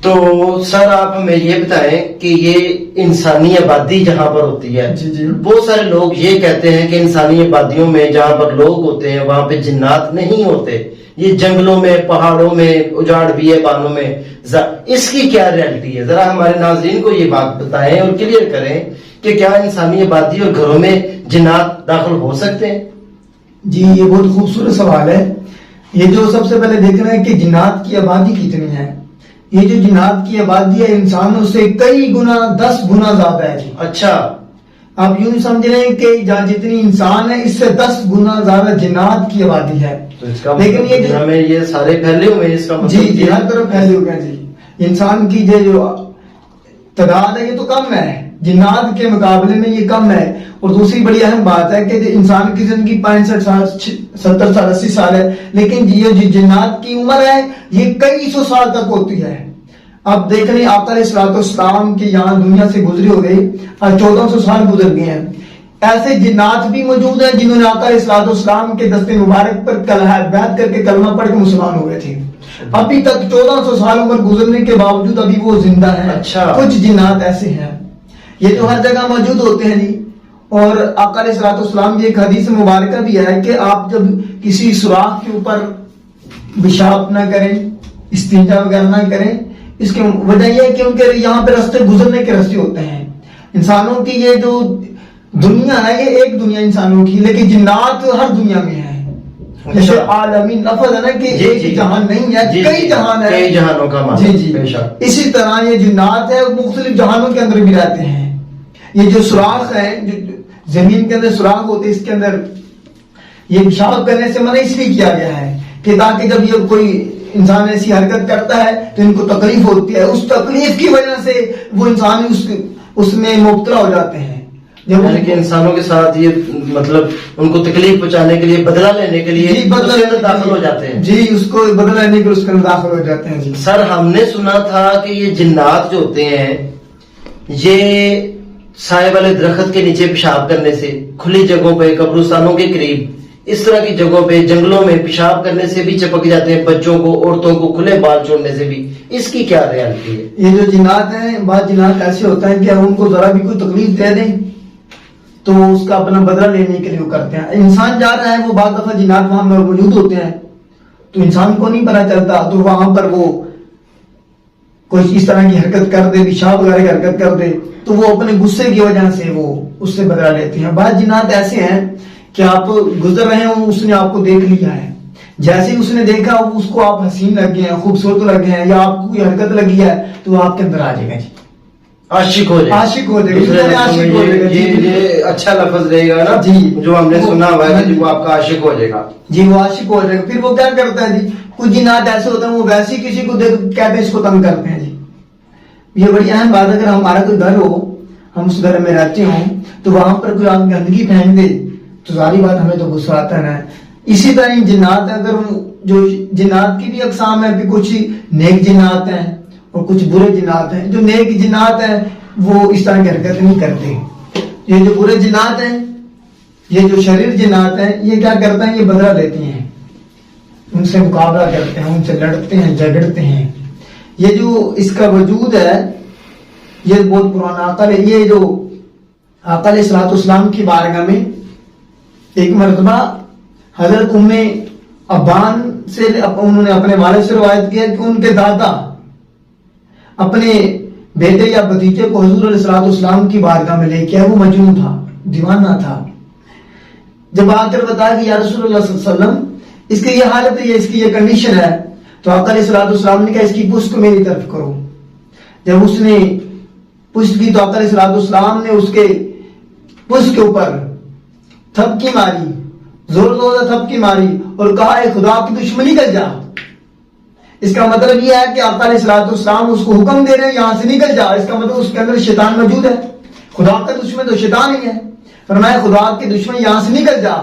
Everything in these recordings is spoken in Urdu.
تو سر آپ ہمیں یہ بتائیں کہ یہ انسانی آبادی جہاں پر ہوتی ہے، جی جی بہت سارے لوگ یہ کہتے ہیں کہ انسانی آبادیوں میں جہاں پر لوگ ہوتے ہیں وہاں پہ جنات نہیں ہوتے، یہ جنگلوں میں، پہاڑوں میں، اجاڑ بیابانوں میں، اس کی کیا ریالٹی ہے؟ ذرا ہمارے ناظرین کو یہ بات بتائیں اور کلیئر کریں کہ کیا انسانی آبادی اور گھروں میں جنات داخل ہو سکتے ہیں؟ جی، یہ بہت خوبصورت سوال ہے. یہ جو سب سے پہلے دیکھنا ہے کہ جنات کی آبادی کتنی ہے. یہ جو جنات کی آبادی ہے انسانوں سے کئی گنا 10 گنا زیادہ ہے جی. اچھا، آپ یوں سمجھ رہے ہیں کہ جہاں جتنی انسان ہے اس سے 10 گنا زیادہ جنات کی آبادی ہے. تو اس کا لیکن یہ جو ہمیں یہ سارے پھیلے ہوئے ہیں، اس کا جی مطلب جی ہر طرف پھیلے ہوئے ہیں جی. انسان کی جو تعداد ہے یہ تو کم ہے، جنات کے مقابلے میں یہ کم ہے. اور دوسری بڑی اہم بات ہے کہ انسان کی زندگی 65 سال 70 سال 80 سال ہے، لیکن یہ جو جنات کی عمر ہے یہ کئی سو سال تک ہوتی ہے. اب دیکھ لیں آقا علیہ الصلوۃ والسلام کے یہاں دنیا سے گزرے ہو گئے 1400 سال گزر گئے ہیں. ایسے جنات بھی موجود ہیں جنہوں نے آقا علیہ الصلوۃ والسلام کے دست مبارک پر بیعت کر کے کلمہ پڑھ کے مسلمان ہو گئے تھے. ابھی تک 1400 سال عمر گزرنے کے باوجود ابھی وہ زندہ ہیں. اچھا. کچھ جنات ایسے ہیں یہ تو ہر جگہ موجود ہوتے ہیں جی. اور آقا علیہ الصلوۃ والسلام کی ایک حدیث مبارکہ بھی ہے کہ آپ جب کسی سوراخ کے اوپر پیشاب نہ کریں، استنجا وغیرہ نہ کریں، اس کی وجہ یہ ہے کہ ان کے یہاں پہ راستے گزرنے کے راستے ہوتے ہیں. انسانوں کی یہ جو دنیا ہے یہ ایک دنیا انسانوں کی، لیکن جنات ہر دنیا میں ہے. جیسے عالمی لفظ ہے نا کہ ایک جہان نہیں ہے، کئی جہان ہے، کئی جہانوں کا معنی. جی جی اسی طرح یہ جنات ہے مختلف جہانوں کے اندر بھی رہتے ہیں. یہ جو سوراخ ہے، جو زمین کے اندر سوراخ ہوتے ہیں، اس کے اندر یہ پیشاب کرنے سے منع اس لیے کیا گیا ہے کہ تاکہ جب یہ کوئی انسان ایسی حرکت کرتا ہے تو ان کو تکلیف ہوتی ہے، اس تکلیف کی وجہ سے وہ انسان اس میں مبتلا ہو جاتے ہیں. یعنی کہ انسانوں کے ساتھ یہ مطلب ان کو تکلیف پہنچانے کے لیے، بدلہ لینے کے لیے اس کے اندر داخل ہو جاتے ہیں. جی، اس کو بدلہ لینے کے لیے اس کے اندر داخل ہو جاتے ہیں. جی سر، ہم نے سنا تھا کہ یہ جنات جو ہوتے ہیں یہ سائے والے درخت کے نیچے پیشاب کرنے سے، کھلی جگہوں پہ، قبرستانوں کے قریب، اس طرح کی جگہوں پہ، جنگلوں میں پیشاب کرنے سے بھی چپک جاتے ہیں، بچوں کو، عورتوں کو کھلے بال چھوڑنے سے بھی. اس کی کیا ریالٹی ہے؟ یہ جو جنات ہیں، بعض جنات ایسے ہوتا ہے کہ ہم ان کو ذرا بھی کوئی تکلیف دے دیں تو اس کا اپنا بدلہ لینے کے لیے وہ کرتے ہیں. انسان جا رہا ہے، وہ بعض دفعہ جنات وہاں موجود ہوتے ہیں تو انسان کو نہیں پتا چلتا، تو وہاں پر وہ کوئی اس طرح کی حرکت کر دے، پیشاب وغیرہ کی حرکت کر دے، تو وہ اپنے غصے کی وجہ سے وہ اس سے بدلہ لیتے ہیں. بعض جنات ایسے ہیں کہ آپ گزر رہے ہوں، اس نے آپ کو دیکھ لیا ہے، جیسے ہی اس نے دیکھا اس کو آپ حسین لگ گئے ہیں، خوبصورت لگ گئے ہیں، یا آپ کو کوئی حرکت لگی ہے تو وہ آپ کے اندر آ جائے گا. جی عاشق ہو جائے گا. عاشق ہو جائے گا. یہ اچھا لفظ رہے گا نا جی، جو ہم نے سنا ہوا ہے کہ وہ آپ کا عاشق ہو جائے گا. جی وہ عاشق ہو جائے گا. پھر وہ کیا کرتا ہے جی، کچھ جنات ایسے ہوتے ہیں وہ ویسے ہی کسی کو دیکھ کہتے ہیں اس کو تنگ کرتے ہیں. جی یہ بڑی اہم بات ہے. اگر ہمارا کوئی گھر ہو، ہم اس گھر میں رہتے ہوں، تو وہاں پر کوئی آپ گندگی پھینک دے تو ظاہری بات ہمیں تو غصہ آتا ہے نا. اسی طرح جنات، اگر جو جنات کی بھی اقسام ہے، کچھ نیک جنات ہیں اور کچھ برے جنات ہیں. جو نیک جنات ہیں وہ اس طرح کی حرکت نہیں کرتے. یہ جو برے جنات ہیں، یہ جو شریر جنات ہیں، یہ کیا کرتے ہیں؟ یہ بدلہ لیتے ہیں، ان سے مقابلہ کرتے ہیں، ان سے لڑتے ہیں، جھگڑتے ہیں. یہ جو اس کا وجود ہے یہ بہت پرانا عقل ہے. یہ جو آقا علیہ الصلوۃ والسلام کی بارگاہ میں ایک مرتبہ حضرت ام ابان سے انہوں نے اپنے والد سے روایت کیا کہ ان کے دادا اپنے بیٹے یا بھتیجے کو حضور علیہ الصلوۃ والسلام کی بارگاہ میں لے کے آئے. وہ مجنون تھا، دیوانہ تھا. جب آ کر بتایا کہ یا رسول اللہ صلی اللہ علیہ وسلم اس کی یہ حالت ہے، اس کی یہ کنڈیشن ہے، تو آقا علیہ الصلوۃ والسلام نے کہا اس کی پشت کو میری طرف کرو. جب اس نے پشت کی تو آقا علیہ الصلوۃ والسلام نے اس کے پشت کے اوپر تھپکی ماری، زور سے تھپکی ماری اور کہا اے خدا کی دشمن نکل جا. اس کا مطلب یہ ہے کہ آقا علیہ الصلوۃ والسلام اس کو حکم دے رہے ہیں یہاں سے نکل جا. اس کا مطلب اس کے اندر شیطان موجود ہے. خدا کا دشمن تو شیطان ہی ہے. فرمایا خدا کے دشمن یہاں سے نکل جا.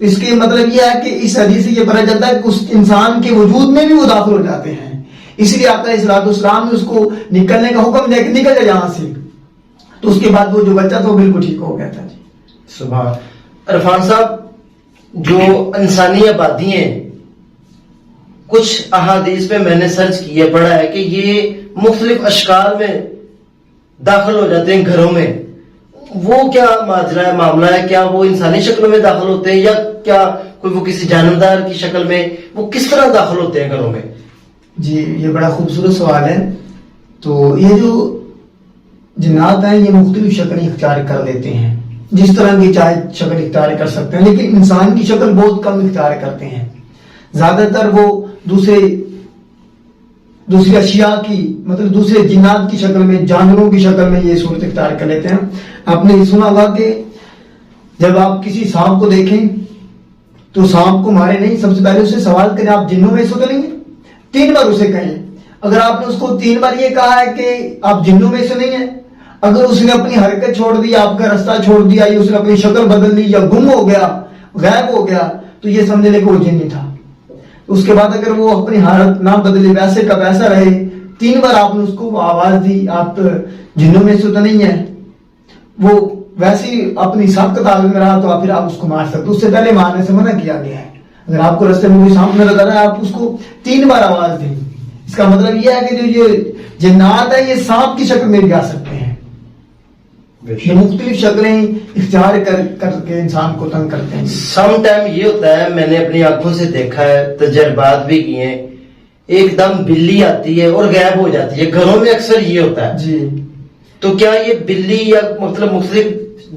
اس کے مطلب یہ ہے کہ اس حدیث سے یہ پتہ چلتا ہے کہ اس انسان کے وجود میں بھی وہ داخل ہو جاتے ہیں. اس لیے آقا علیہ الصلوۃ والسلام نے اس کو نکلنے کا حکم دیا کہ نکل جا یہاں سے. تو اس کے بعد وہ جو بچہ تھا وہ بالکل ٹھیک ہو گیا تھا. سبحان. عرفان صاحب، جو انسانی آبادی ہیں کچھ احادیث پہ میں نے سرچ کیا پڑھا ہے کہ یہ مختلف اشکال میں داخل ہو جاتے ہیں گھروں میں. وہ کیا ماجرا ہے, معاملہ ہے؟ کیا وہ انسانی شکل میں داخل ہوتے ہیں یا کیا کوئی وہ کسی جاندار کی شکل میں, وہ کس طرح داخل ہوتے ہیں گھروں میں؟ جی یہ بڑا خوبصورت سوال ہے. تو یہ جو جنات ہیں یہ مختلف شکلیں اختیار کر لیتے ہیں, جس طرح کی چاہے شکل اختیار کر سکتے ہیں, لیکن انسان کی شکل بہت کم اختیار کرتے ہیں. زیادہ تر وہ دوسری اشیاء کی, مطلب دوسرے جنات کی شکل میں, جانوروں کی شکل میں یہ صورت اختیار کر لیتے ہیں. آپ نے یہ سنا ہوگا کہ جب آپ کسی سانپ کو دیکھیں تو سانپ کو مارے نہیں, سب سے پہلے اسے سوال کریں آپ جنوں میں سے تو نہیں ہیں, 3 بار اسے کہیں. اگر آپ نے اس کو 3 بار یہ کہا ہے کہ آپ جنوں میں سے نہیں ہیں, اگر اس نے اپنی حرکت چھوڑ دی, آپ کا راستہ چھوڑ دیا, یا اس نے اپنی شکل بدل لی, یا گم ہو گیا, غائب ہو گیا, تو یہ سمجھ لے کہ وہ جن تھا. اس کے بعد اگر وہ اپنی حالت نہ بدلے, ویسے کا ویسا رہے, 3 بار آپ نے اس کو آواز دی آپ جنوں میں سے تو نہیں ہیں, وہ ویسی اپنی سابقت حالت میں رہا, تو پھر آپ اس کو مار سکتے. اس سے پہلے مارنے سے منع کیا گیا ہے. اگر آپ کو راستے میں کوئی سانپ نظر آ رہا ہے, آپ اس کو 3 بار آواز دیں. اس کا مطلب یہ ہے کہ جو یہ جنات ہیں یہ سانپ کی شکل میں بھی آ سکتے ہیں. یہ مختلف شکلیں اختیار کر کے انسان کو تنگ کرتے ہیں. سم ٹائم یہ ہوتا ہے, میں نے اپنی آنکھوں سے دیکھا ہے, تجربات بھی کیے ہیں, ایک دم بلی آتی ہے اور غائب ہو جاتی ہے. گھروں میں اکثر یہ ہوتا ہے. جی تو کیا یہ بلی یا مطلب مختلف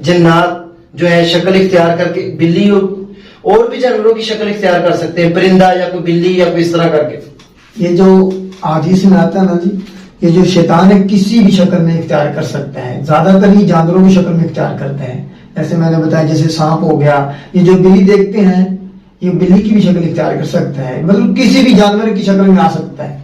جنات جو ہے شکل اختیار کر کے, بلی اور بھی جانوروں کی شکل اختیار کر سکتے ہیں, پرندہ یا کوئی بلی یا کوئی اس طرح کر کے؟ یہ جو حدیث میں آتا ہے نا جی, یہ جو شیطان ہے کسی بھی شکل میں اختیار کر سکتا ہے. زیادہ تر یہ جانوروں کی شکل میں اختیار کرتا ہے. جیسے میں نے بتایا, جیسے سانپ ہو گیا, یہ جو بلی دیکھتے ہیں یہ بلی کی بھی شکل اختیار کر سکتا ہے, مطلب کسی بھی جانور کی شکل میں آ سکتا ہے.